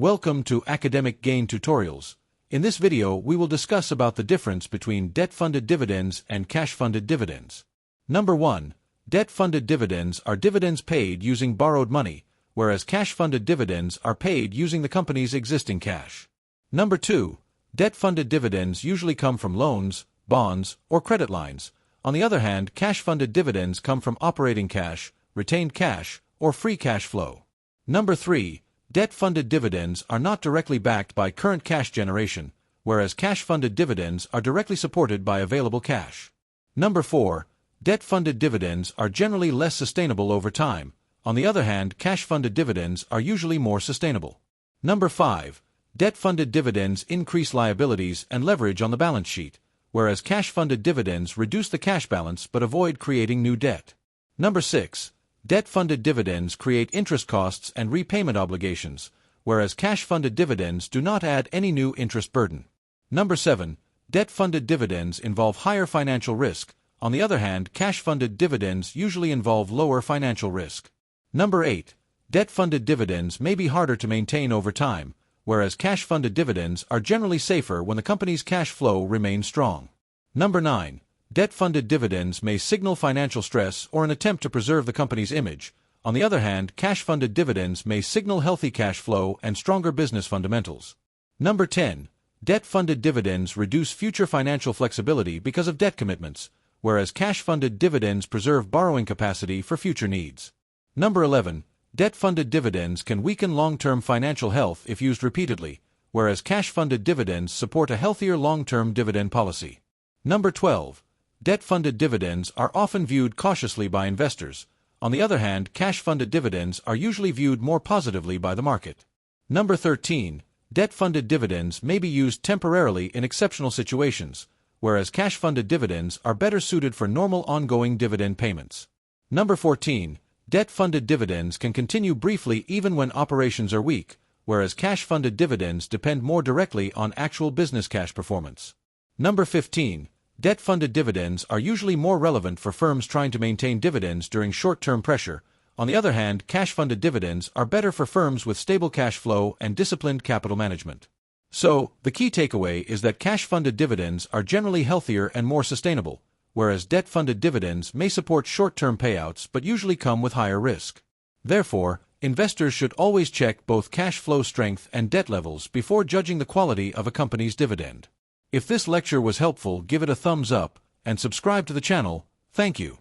Welcome to Academic Gain Tutorials. In this video, we will discuss about the difference between debt-funded dividends and cash-funded dividends. Number 1. Debt-funded dividends are dividends paid using borrowed money, whereas cash-funded dividends are paid using the company's existing cash. Number 2. Debt-funded dividends usually come from loans, bonds, or credit lines. On the other hand, cash-funded dividends come from operating cash, retained cash, or free cash flow. Number 3. Debt-funded dividends are not directly backed by current cash generation, whereas cash-funded dividends are directly supported by available cash. Number 4. Debt-funded dividends are generally less sustainable over time. On the other hand, cash-funded dividends are usually more sustainable. Number 5. Debt-funded dividends increase liabilities and leverage on the balance sheet, whereas cash-funded dividends reduce the cash balance but avoid creating new debt. Number 6. Debt-funded dividends create interest costs and repayment obligations, whereas cash-funded dividends do not add any new interest burden. Number 7. Debt-funded dividends involve higher financial risk. On the other hand, cash-funded dividends usually involve lower financial risk. Number 8. Debt-funded dividends may be harder to maintain over time, whereas cash-funded dividends are generally safer when the company's cash flow remains strong. Number 9. Debt-funded dividends may signal financial stress or an attempt to preserve the company's image. On the other hand, cash-funded dividends may signal healthy cash flow and stronger business fundamentals. Number 10. Debt-funded dividends reduce future financial flexibility because of debt commitments, whereas cash-funded dividends preserve borrowing capacity for future needs. Number 11. Debt-funded dividends can weaken long-term financial health if used repeatedly, whereas cash-funded dividends support a healthier long-term dividend policy. Number 12. Debt-funded dividends are often viewed cautiously by investors. On the other hand, cash-funded dividends are usually viewed more positively by the market. Number 13. Debt-funded dividends may be used temporarily in exceptional situations, whereas cash-funded dividends are better suited for normal ongoing dividend payments. Number 14. Debt-funded dividends can continue briefly even when operations are weak, whereas cash-funded dividends depend more directly on actual business cash performance. Number 15. Debt-funded dividends are usually more relevant for firms trying to maintain dividends during short-term pressure. On the other hand, cash-funded dividends are better for firms with stable cash flow and disciplined capital management. So, the key takeaway is that cash-funded dividends are generally healthier and more sustainable, whereas debt-funded dividends may support short-term payouts but usually come with higher risk. Therefore, investors should always check both cash flow strength and debt levels before judging the quality of a company's dividend. If this lecture was helpful, give it a thumbs up and subscribe to the channel. Thank you.